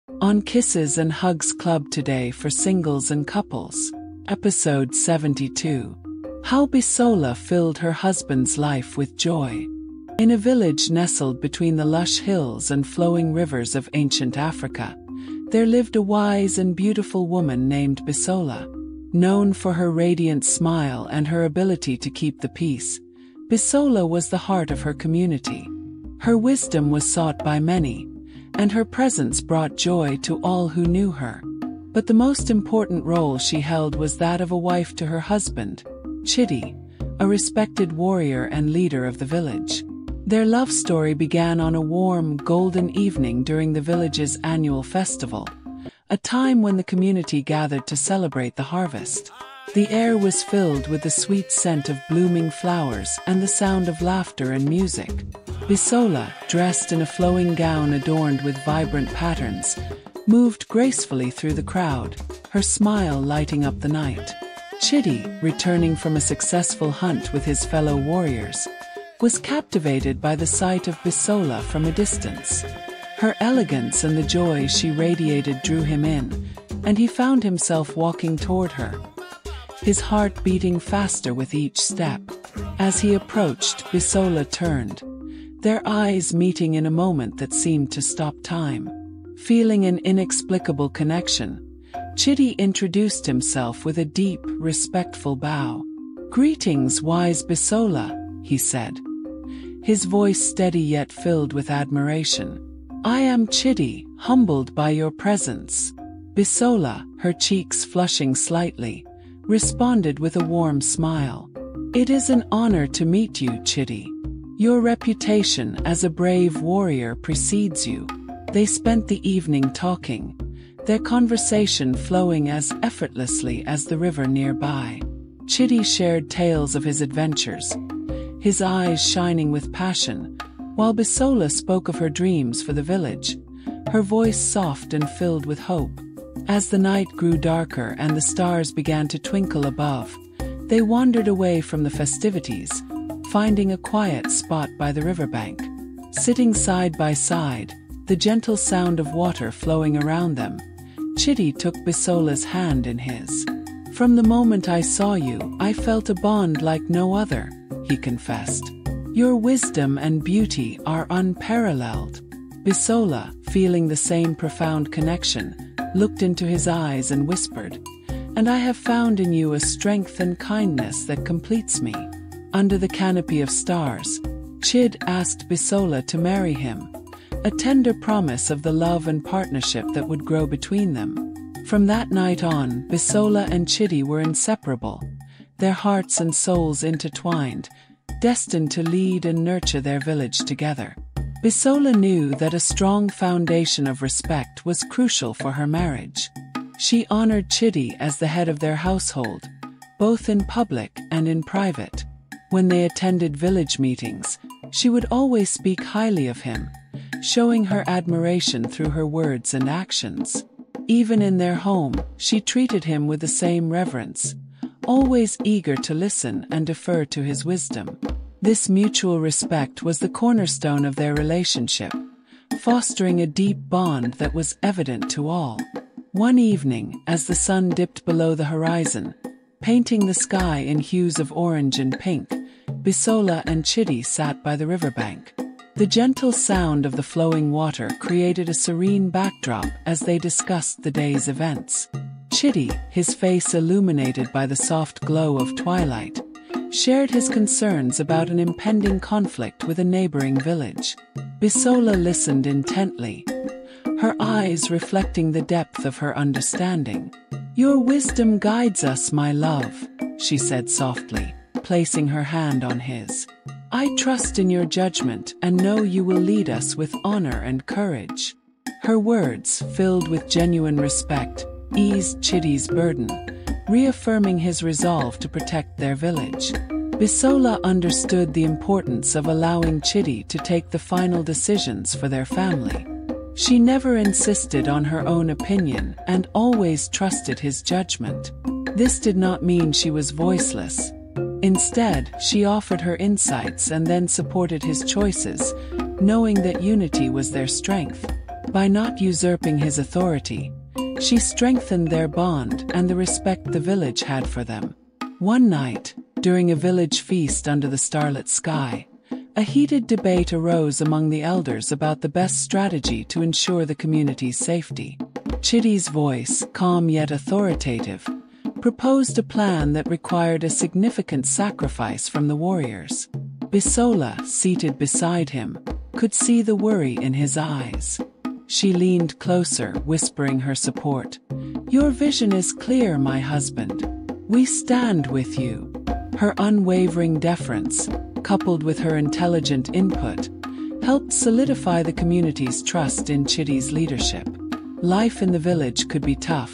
On Kisses and Hugs Club today for singles and couples. Episode 72. How Bisola filled her husband's life with joy. In a village nestled between the lush hills and flowing rivers of ancient Africa, there lived a wise and beautiful woman named Bisola. Known for her radiant smile and her ability to keep the peace, Bisola was the heart of her community. Her wisdom was sought by many, and her presence brought joy to all who knew her. But the most important role she held was that of a wife to her husband, Chidi, a respected warrior and leader of the village. Their love story began on a warm, golden evening during the village's annual festival, a time when the community gathered to celebrate the harvest. The air was filled with the sweet scent of blooming flowers and the sound of laughter and music. Bisola, dressed in a flowing gown adorned with vibrant patterns, moved gracefully through the crowd, her smile lighting up the night. Chidi, returning from a successful hunt with his fellow warriors, was captivated by the sight of Bisola from a distance. Her elegance and the joy she radiated drew him in, and he found himself walking toward her, his heart beating faster with each step. As he approached, Bisola turned, their eyes meeting in a moment that seemed to stop time. Feeling an inexplicable connection, Chidi introduced himself with a deep, respectful bow. "Greetings, wise Bisola," he said, his voice steady yet filled with admiration. "I am Chidi, humbled by your presence." Bisola, her cheeks flushing slightly, responded with a warm smile. "It is an honor to meet you, Chidi. Your reputation as a brave warrior precedes you." They spent the evening talking, their conversation flowing as effortlessly as the river nearby. Chidi shared tales of his adventures, his eyes shining with passion, while Bisola spoke of her dreams for the village, her voice soft and filled with hope. As the night grew darker and the stars began to twinkle above, they wandered away from the festivities, finding a quiet spot by the riverbank. Sitting side by side, the gentle sound of water flowing around them, Chidi took Bisola's hand in his. "From the moment I saw you, I felt a bond like no other," he confessed. "Your wisdom and beauty are unparalleled." Bisola, feeling the same profound connection, looked into his eyes and whispered, "And I have found in you a strength and kindness that completes me." Under the canopy of stars, Chid asked Bisola to marry him, a tender promise of the love and partnership that would grow between them. From that night on, Bisola and Chidi were inseparable, their hearts and souls intertwined, destined to lead and nurture their village together. Bisola knew that a strong foundation of respect was crucial for her marriage. She honored Chidi as the head of their household, both in public and in private. When they attended village meetings, she would always speak highly of him, showing her admiration through her words and actions. Even in their home, she treated him with the same reverence, always eager to listen and defer to his wisdom. This mutual respect was the cornerstone of their relationship, fostering a deep bond that was evident to all. One evening, as the sun dipped below the horizon, painting the sky in hues of orange and pink, Bisola and Chidi sat by the riverbank. The gentle sound of the flowing water created a serene backdrop as they discussed the day's events. Chidi, his face illuminated by the soft glow of twilight, shared his concerns about an impending conflict with a neighboring village. Bisola listened intently, her eyes reflecting the depth of her understanding. "Your wisdom guides us, my love," she said softly, placing her hand on his. "I trust in your judgment and know you will lead us with honor and courage." Her words, filled with genuine respect, eased Chidi's burden, reaffirming his resolve to protect their village. Bisola understood the importance of allowing Chidi to take the final decisions for their family. She never insisted on her own opinion and always trusted his judgment. This did not mean she was voiceless. Instead, she offered her insights and then supported his choices, knowing that unity was their strength. By not usurping his authority, she strengthened their bond and the respect the village had for them. One night, during a village feast under the starlit sky, a heated debate arose among the elders about the best strategy to ensure the community's safety. Chitty's voice, calm yet authoritative, proposed a plan that required a significant sacrifice from the warriors. Bisola, seated beside him, could see the worry in his eyes. She leaned closer, whispering her support. "Your vision is clear, my husband. We stand with you." Her unwavering deference, coupled with her intelligent input, helped solidify the community's trust in Chitty's leadership. Life in the village could be tough,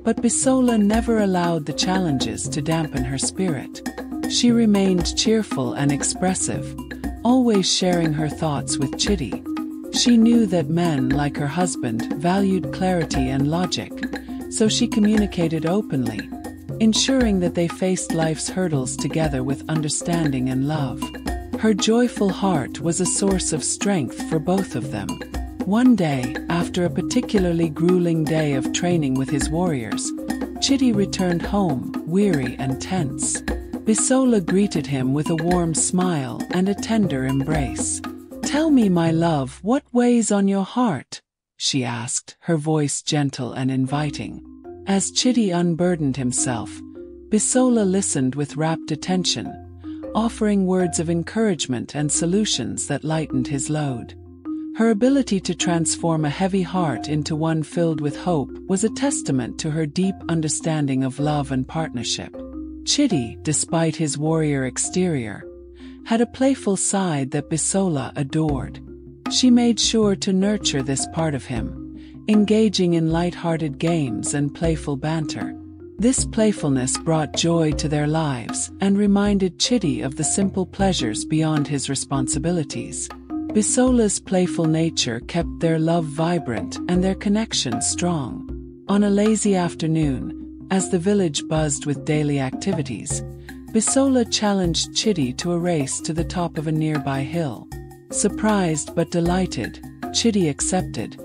but Bisola never allowed the challenges to dampen her spirit. She remained cheerful and expressive, always sharing her thoughts with Chitty. She knew that men, like her husband, valued clarity and logic, so she communicated openly, ensuring that they faced life's hurdles together with understanding and love. Her joyful heart was a source of strength for both of them. One day, after a particularly grueling day of training with his warriors, Chitty returned home, weary and tense. Bisola greeted him with a warm smile and a tender embrace. "Tell me, my love, what weighs on your heart?" she asked, her voice gentle and inviting. As Chitty unburdened himself, Bisola listened with rapt attention, offering words of encouragement and solutions that lightened his load. Her ability to transform a heavy heart into one filled with hope was a testament to her deep understanding of love and partnership. Chitty, despite his warrior exterior, had a playful side that Bisola adored. She made sure to nurture this part of him, engaging in light-hearted games and playful banter. This playfulness brought joy to their lives and reminded Chitty of the simple pleasures beyond his responsibilities. Bisola's playful nature kept their love vibrant and their connection strong. On a lazy afternoon, as the village buzzed with daily activities, Bisola challenged Chitty to a race to the top of a nearby hill. Surprised but delighted, Chitty accepted,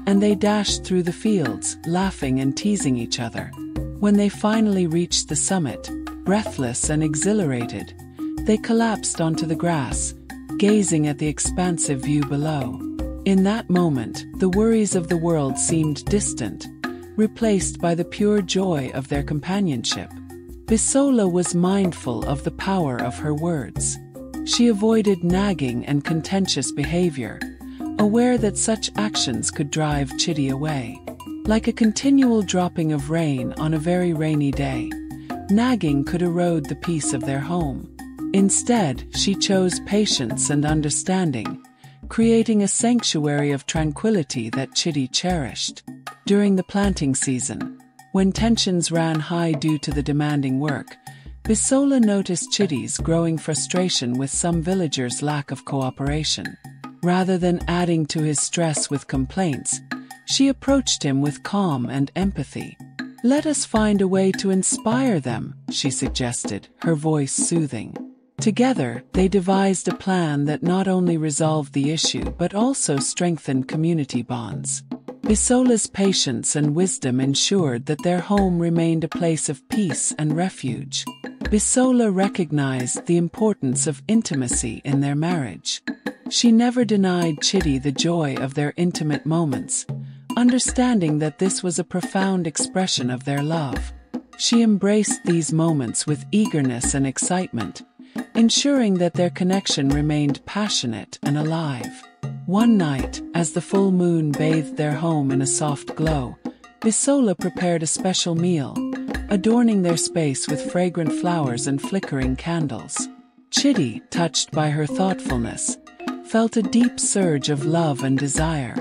and they dashed through the fields, laughing and teasing each other. When they finally reached the summit, breathless and exhilarated, they collapsed onto the grass, gazing at the expansive view below. In that moment, the worries of the world seemed distant, replaced by the pure joy of their companionship. Bisola was mindful of the power of her words. She avoided nagging and contentious behavior, aware that such actions could drive Chitty away. Like a continual dropping of rain on a very rainy day, nagging could erode the peace of their home. Instead, she chose patience and understanding, creating a sanctuary of tranquility that Chitty cherished. During the planting season, when tensions ran high due to the demanding work, Bisola noticed Chitty's growing frustration with some villagers' lack of cooperation. Rather than adding to his stress with complaints, she approached him with calm and empathy. "Let us find a way to inspire them," she suggested, her voice soothing. Together, they devised a plan that not only resolved the issue but also strengthened community bonds. Bisola's patience and wisdom ensured that their home remained a place of peace and refuge. Bisola recognized the importance of intimacy in their marriage. She never denied Chitty the joy of their intimate moments, understanding that this was a profound expression of their love. She embraced these moments with eagerness and excitement, ensuring that their connection remained passionate and alive. One night, as the full moon bathed their home in a soft glow, Bisola prepared a special meal, adorning their space with fragrant flowers and flickering candles. Chitty, touched by her thoughtfulness, felt a deep surge of love and desire.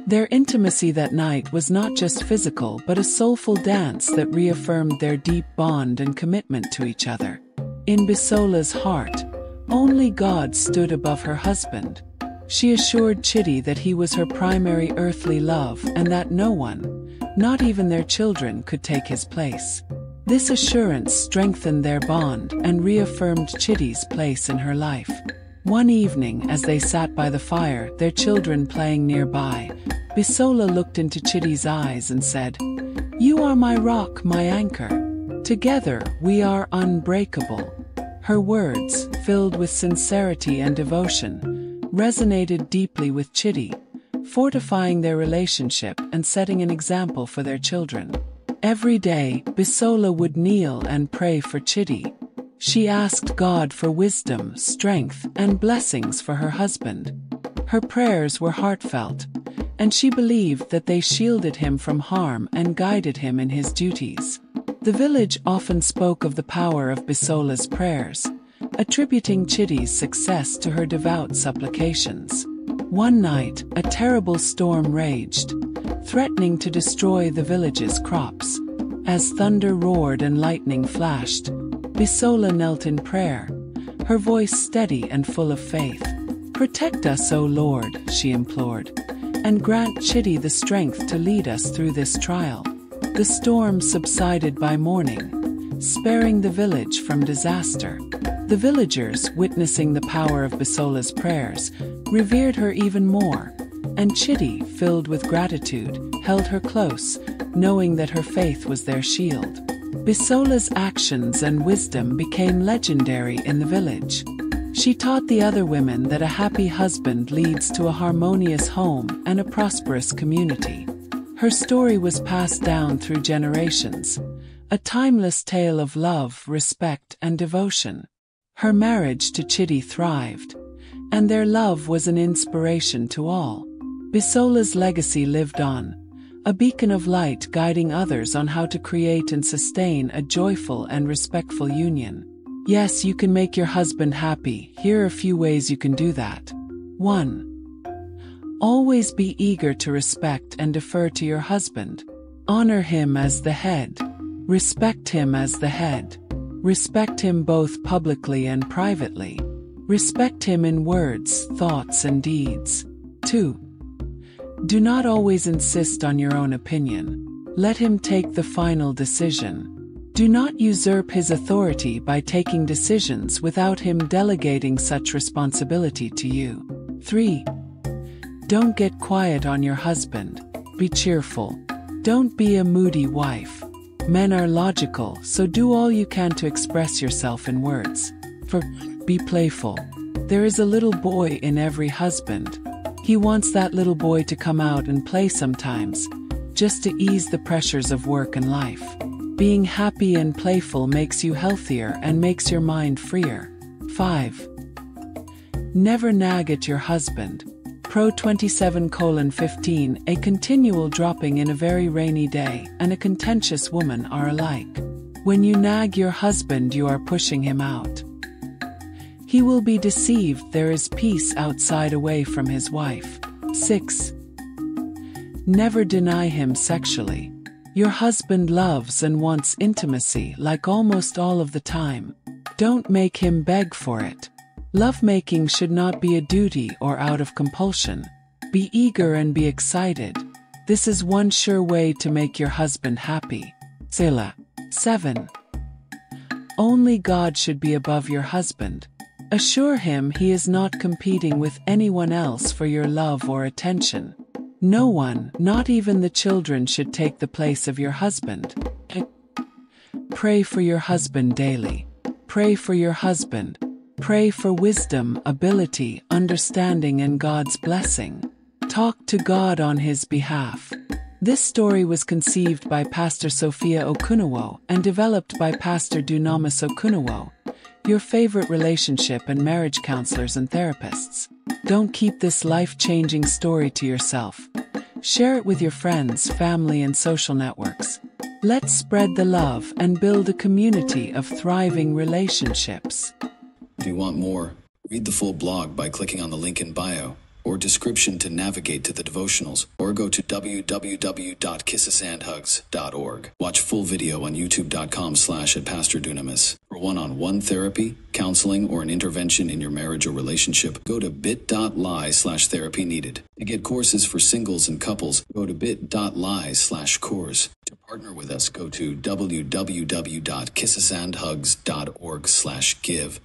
Their intimacy that night was not just physical but a soulful dance that reaffirmed their deep bond and commitment to each other. In Bisola's heart, only God stood above her husband. She assured Chitty that he was her primary earthly love and that no one, not even their children, could take his place. This assurance strengthened their bond and reaffirmed Chitty's place in her life. One evening, as they sat by the fire, their children playing nearby, Bisola looked into Chitty's eyes and said, "You are my rock, my anchor. Together we are unbreakable." Her words, filled with sincerity and devotion, resonated deeply with Chitty, fortifying their relationship and setting an example for their children. Every day, Bisola would kneel and pray for Chitty. She asked God for wisdom, strength, and blessings for her husband. Her prayers were heartfelt, and she believed that they shielded him from harm and guided him in his duties. The village often spoke of the power of Bisola's prayers, attributing Chitty's success to her devout supplications. One night, a terrible storm raged, threatening to destroy the village's crops. As thunder roared and lightning flashed, Bisola knelt in prayer, her voice steady and full of faith. "Protect us, O Lord," she implored, "and grant Chitty the strength to lead us through this trial." The storm subsided by morning, sparing the village from disaster. The villagers, witnessing the power of Bisola's prayers, revered her even more, and Chitty, filled with gratitude, held her close, knowing that her faith was their shield. Bisola's actions and wisdom became legendary in the village. She taught the other women that a happy husband leads to a harmonious home and a prosperous community. Her story was passed down through generations, a timeless tale of love, respect, and devotion. Her marriage to Chitty thrived, and their love was an inspiration to all. Bisola's legacy lived on, a beacon of light guiding others on how to create and sustain a joyful and respectful union. Yes, you can make your husband happy. Here are a few ways you can do that. 1. Always be eager to respect and defer to your husband. Honor him as the head. Respect him as the head. Respect him both publicly and privately. Respect him in words, thoughts, and deeds. 2. Do not always insist on your own opinion. Let him take the final decision. Do not usurp his authority by taking decisions without him delegating such responsibility to you. 3. Don't get quiet on your husband. Be cheerful. Don't be a moody wife. Men are logical, so do all you can to express yourself in words. 4. Be playful. There is a little boy in every husband. He wants that little boy to come out and play sometimes, just to ease the pressures of work and life. Being happy and playful makes you healthier and makes your mind freer. 5. Never nag at your husband. Pro 27:15. A continual dropping in a very rainy day and a contentious woman are alike. When you nag your husband, you are pushing him out. He will be deceived there is peace outside away from his wife. 6. Never deny him sexually. Your husband loves and wants intimacy like almost all of the time. Don't make him beg for it. Lovemaking should not be a duty or out of compulsion. Be eager and be excited. This is one sure way to make your husband happy. Selah. 7. Only God should be above your husband. Assure him he is not competing with anyone else for your love or attention. No one, not even the children, should take the place of your husband. Pray for your husband daily. Pray for your husband. Pray for wisdom, ability, understanding, and God's blessing. Talk to God on his behalf. This story was conceived by Pastor Sophia Okunowo and developed by Pastor Dunamis Okunowo, your favorite relationship and marriage counselors and therapists. Don't keep this life-changing story to yourself. Share it with your friends, family, and social networks. Let's spread the love and build a community of thriving relationships. If you want more, read the full blog by clicking on the link in bio or description to navigate to the devotionals, or go to www.kissesandhugs.org. Watch full video on youtube.com/@PastorDunamis. For one-on-one therapy, counseling, or an intervention in your marriage or relationship, go to bit.ly/therapy needed. To get courses for singles and couples, go to bit.ly/course. To partner with us, go to www.kissesandhugs.org/give.